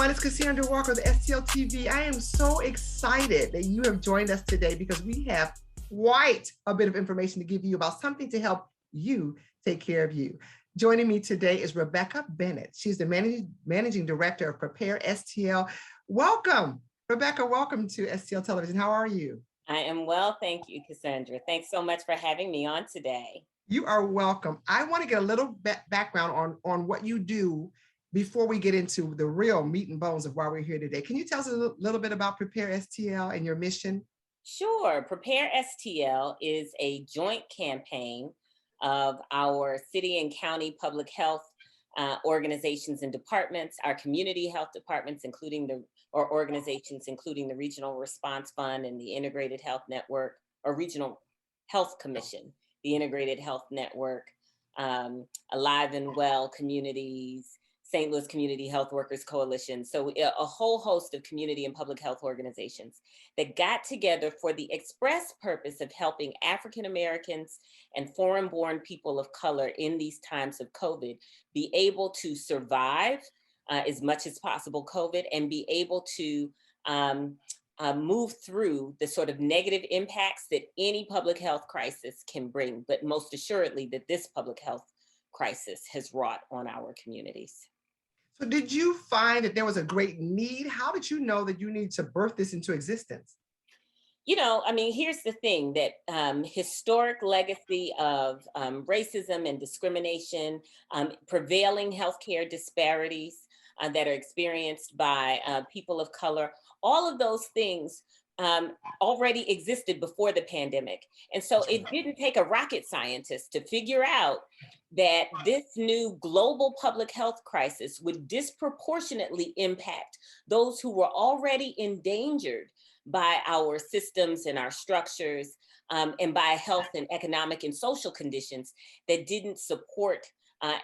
everyone, it's Cassandra Walker of the STL TV. I am so excited that you have joined us today because we have quite a bit of information to give you about something to help you take care of you. Joining me today is Rebecca Bennett. She's the managing director of Prepare STL. Welcome, Rebecca. Welcome to STL Television. How are you? I am well, thank you, Cassandra. Thanks so much for having me on today. You are welcome. I want to get a little background on what you do before we get into the real meat and bones of why we're here today. Can you tell us a little bit about Prepare STL and your mission? Sure. Prepare STL is a joint campaign of our city and county public health organizations and departments, our community health departments, organizations, including the Regional Response Fund and the Integrated Health Network, or Regional Health Commission, the Integrated Health Network, Alive and Well Communities, St. Louis Community Health Workers Coalition. So a whole host of community and public health organizations that got together for the express purpose of helping African Americans and foreign-born people of color in these times of COVID be able to survive as much as possible COVID and be able to move through the sort of negative impacts that any public health crisis can bring, but most assuredly that this public health crisis has wrought on our communities. So did you find that there was a great need? How did you know that you need to birth this into existence? You know, I mean, here's the thing, that historic legacy of racism and discrimination, prevailing healthcare disparities that are experienced by people of color, all of those things already existed before the pandemic. And so it didn't take a rocket scientist to figure out that this new global public health crisis would disproportionately impact those who were already endangered by our systems and our structures, and by health and economic and social conditions that didn't support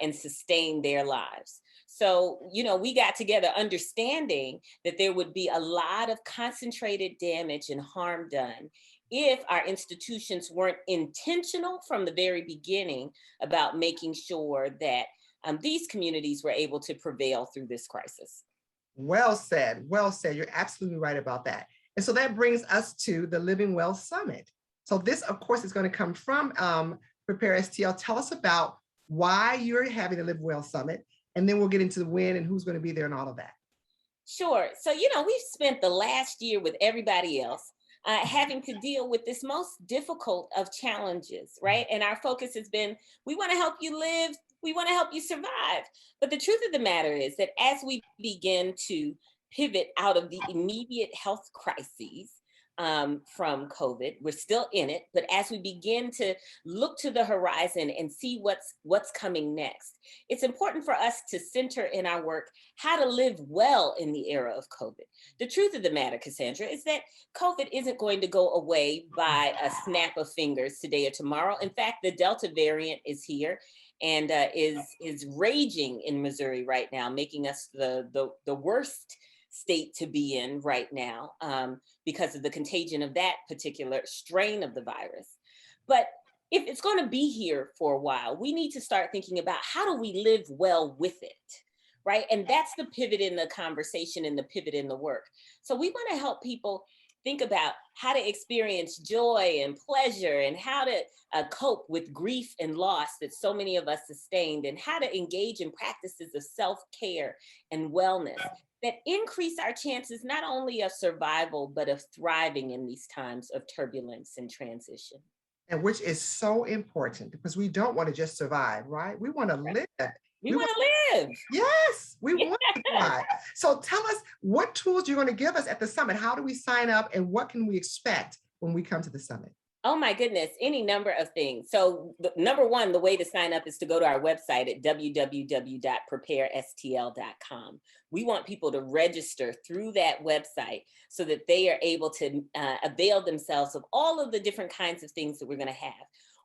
and sustain their lives. So, you know, we got together understanding that there would be a lot of concentrated damage and harm done if our institutions weren't intentional from the very beginning about making sure that these communities were able to prevail through this crisis. Well said, well said. You're absolutely right about that. And so that brings us to the Living Well Summit. So this, of course, is going to come from Prepare STL. Tell us about why you're having the Live Well Summit, and then we'll get into the when and who's going to be there and all of that. Sure. So, you know, we've spent the last year with everybody else having to deal with this most difficult of challenges, right? And our focus has been, we want to help you live, we want to help you survive. But the truth of the matter is that as we begin to pivot out of the immediate health crises from COVID, we're still in it, but as we begin to look to the horizon and see what's coming next, it's important for us to center in our work how to live well in the era of COVID. The truth of the matter, Cassandra, is that COVID isn't going to go away by a snap of fingers today or tomorrow. In fact, the Delta variant is here and is raging in Missouri right now, making us the worst state to be in right now because of the contagion of that particular strain of the virus. But if it's going to be here for a while, we need to start thinking about how do we live well with it, right? And that's the pivot in the conversation and the pivot in the work. So we want to help people think about how to experience joy and pleasure and how to cope with grief and loss that so many of us sustained, and how to engage in practices of self-care and wellness that increase our chances not only of survival, but of thriving in these times of turbulence and transition. And which is so important because we don't want to just survive, right? We want to live. We want to live. Yes, we want to thrive. So tell us what tools you're going to give us at the summit. How do we sign up and what can we expect when we come to the summit? Oh my goodness, any number of things. So number one, the way to sign up is to go to our website at www.preparestl.com. We want people to register through that website so that they are able to avail themselves of all of the different kinds of things that we're going to have.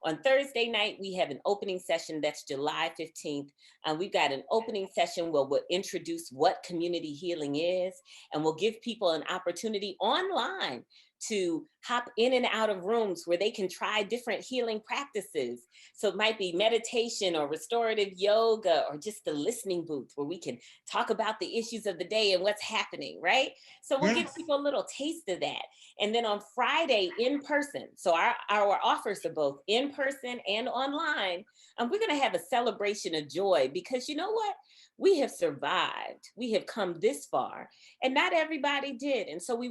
On Thursday night, we have an opening session that's July 15th. We've got an opening session where we'll introduce what community healing is, and we'll give people an opportunity online to hop in and out of rooms where they can try different healing practices. So it might be meditation or restorative yoga, or just the listening booth where we can talk about the issues of the day and what's happening, right? So we'll give Yes. people a little taste of that. And then on Friday, in person. So our offers are both in person and online. And we're going to have a celebration of joy, because you know what? We have survived. We have come this far, and not everybody did. And so we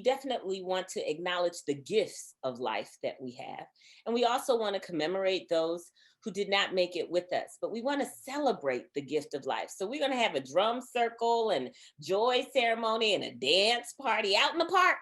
definitely want to acknowledge the gifts of life that we have. And we also want to commemorate those who did not make it with us, but we want to celebrate the gift of life. So we're going to have a drum circle and joy ceremony and a dance party out in the park,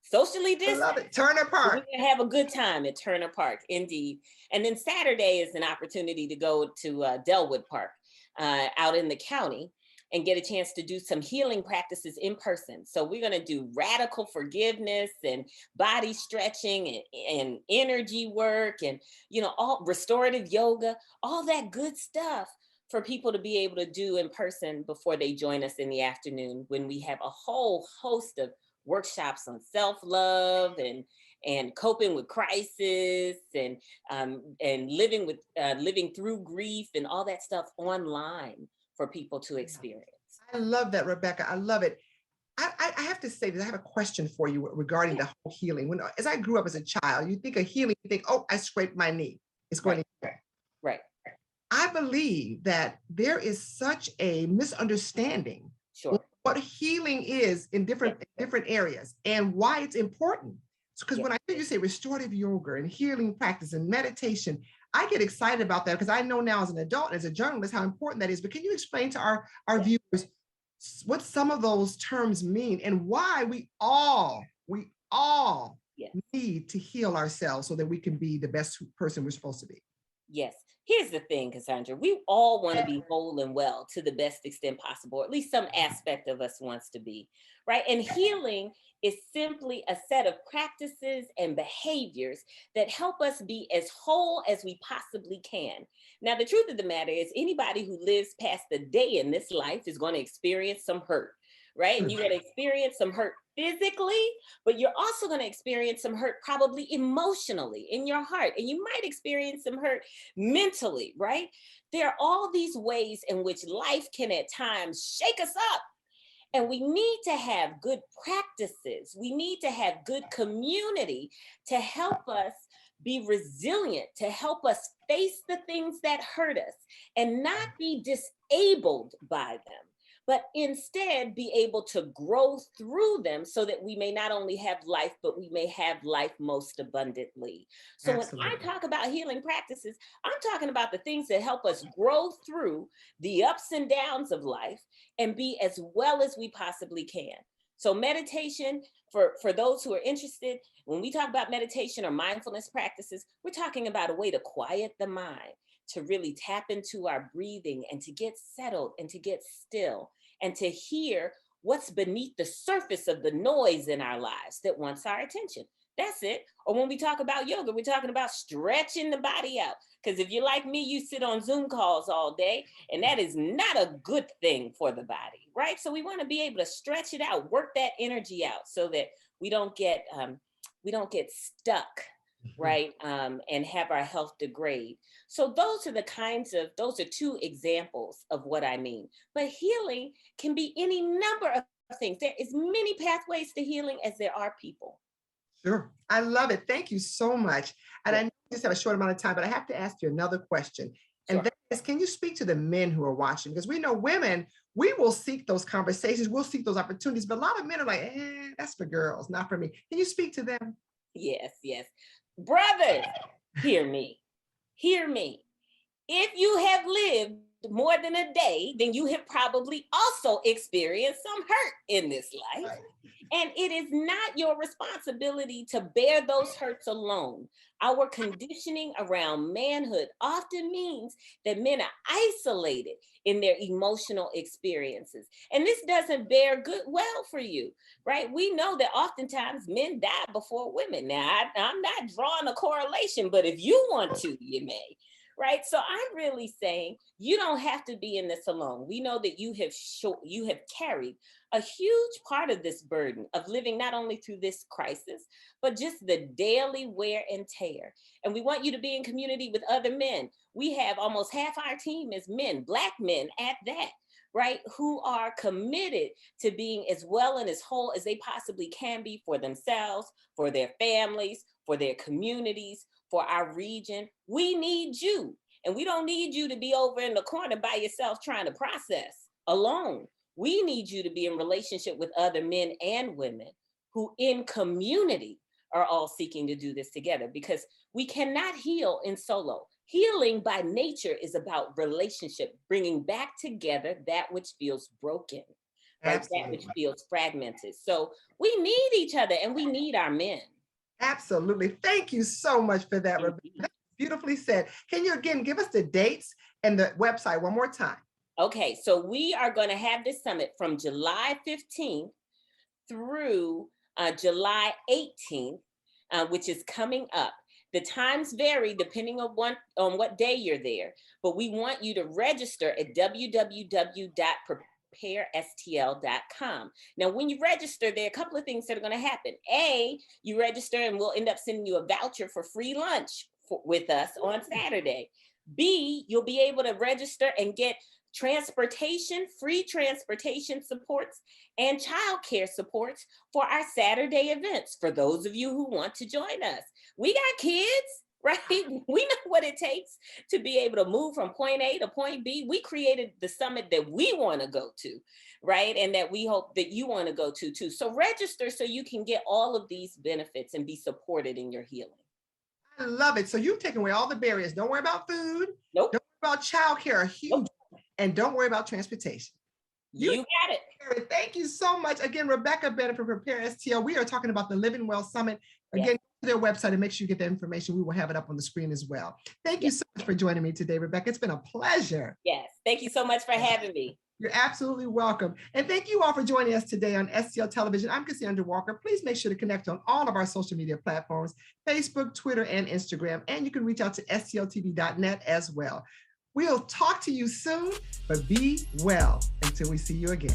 socially I love distanced. it. Turner We're Park. going to have a good time at Turner Park, indeed. And then Saturday is an opportunity to go to Delwood Park out in the county and get a chance to do some healing practices in person. So we're going to do radical forgiveness and body stretching and energy work and, all restorative yoga, all that good stuff for people to be able to do in person before they join us in the afternoon, when we have a whole host of workshops on self-love and coping with crisis and living through grief and all that stuff online for people to experience. I love that, Rebecca. I love it. I have to say that I have a question for you regarding the whole healing. As I grew up as a child, you think of healing, you think, oh, I scraped my knee, it's going to be okay. Right. I believe that there is such a misunderstanding Sure. what healing is in different areas and why it's important. Because when I hear you say restorative yoga and healing practice and meditation, I get excited about that, because I know now as an adult, as a journalist, how important that is. But can you explain to our viewers what some of those terms mean and why we all need to heal ourselves so that we can be the best person we're supposed to be? Yes. Here's the thing, Cassandra. We all want to be whole and well to the best extent possible, or at least some aspect of us wants to be, right? And healing is simply a set of practices and behaviors that help us be as whole as we possibly can. Now, the truth of the matter is, anybody who lives past the day in this life is going to experience some hurt, right? And you're going to experience some hurt physically, but you're also going to experience some hurt probably emotionally in your heart. And you might experience some hurt mentally, right? There are all these ways in which life can at times shake us up. And we need to have good practices. We need to have good community to help us be resilient, to help us face the things that hurt us and not be disabled by them, but instead be able to grow through them so that we may not only have life, but we may have life most abundantly. So Absolutely. When I talk about healing practices, I'm talking about the things that help us grow through the ups and downs of life and be as well as we possibly can. So meditation, for those who are interested, when we talk about meditation or mindfulness practices, we're talking about a way to quiet the mind, to really tap into our breathing and to get settled and to get still and to hear what's beneath the surface of the noise in our lives that wants our attention. That's it. Or when we talk about yoga, we're talking about stretching the body out. Because if you're like me, you sit on Zoom calls all day, and that is not a good thing for the body, right? So we want to be able to stretch it out, work that energy out so that we don't get stuck, right? And have our health degrade. So those are two examples of what I mean. But healing can be any number of things. There is many pathways to healing as there are people. Sure. I love it. Thank you so much. And I know we just have a short amount of time, but I have to ask you another question. And that is, can you speak to the men who are watching? Because we know women, we will seek those conversations, we'll seek those opportunities, but a lot of men are like, that's for girls, not for me. Can you speak to them? Yes. Brothers, hear me. If you have lived more than a day, then you have probably also experienced some hurt in this life. Right. And it is not your responsibility to bear those hurts alone. Our conditioning around manhood often means that men are isolated in their emotional experiences. And this doesn't bear well for you, right? We know that oftentimes men die before women. Now, I'm not drawing a correlation, but if you want to, you may. right? So I'm really saying you don't have to be in this alone. We know that you have carried a huge part of this burden of living not only through this crisis, but just the daily wear and tear. And we want you to be in community with other men. We have almost half our team is men, Black men at that, right? Who are committed to being as well and as whole as they possibly can be for themselves, for their families, for their communities, for our region. We need you. And we don't need you to be over in the corner by yourself trying to process alone. We need you to be in relationship with other men and women who in community are all seeking to do this together, because we cannot heal in solo. Healing by nature is about relationship, bringing back together that which feels broken, right? That which feels fragmented. So we need each other and we need our men. Absolutely. Thank you so much for that, Rebecca. That's beautifully said. Can you again give us the dates and the website one more time? Okay, so we are going to have this summit from July 15th through July 18th, which is coming up. The times vary depending on what day you're there, but we want you to register at www.preparestl.com. Now, when you register, there are a couple of things that are going to happen. A, you register and we'll end up sending you a voucher for free lunch with us on Saturday. B, you'll be able to register and get free transportation supports and childcare supports for our Saturday events for those of you who want to join us. We got kids, right? We know what it takes to be able to move from point A to point B. We created the summit that we want to go to, right? And that we hope that you want to go to too. So register so you can get all of these benefits and be supported in your healing. I love it. So you've taken away all the barriers. Don't worry about food. Nope. Don't worry about childcare. Huge. Nope. And don't worry about transportation. You got it. Thank you so much. Again, Rebecca Bennett from Prepare STL. We are talking about the Living Well Summit. Again, yes. Go to their website and make sure you get the information. We will have it up on the screen as well. Thank you so much for joining me today, Rebecca. It's been a pleasure. Yes. Thank you so much for having me. You're absolutely welcome. And thank you all for joining us today on STL Television. I'm Cassandra Walker. Please make sure to connect on all of our social media platforms, Facebook, Twitter, and Instagram. And you can reach out to stltv.net as well. We'll talk to you soon, but be well until we see you again.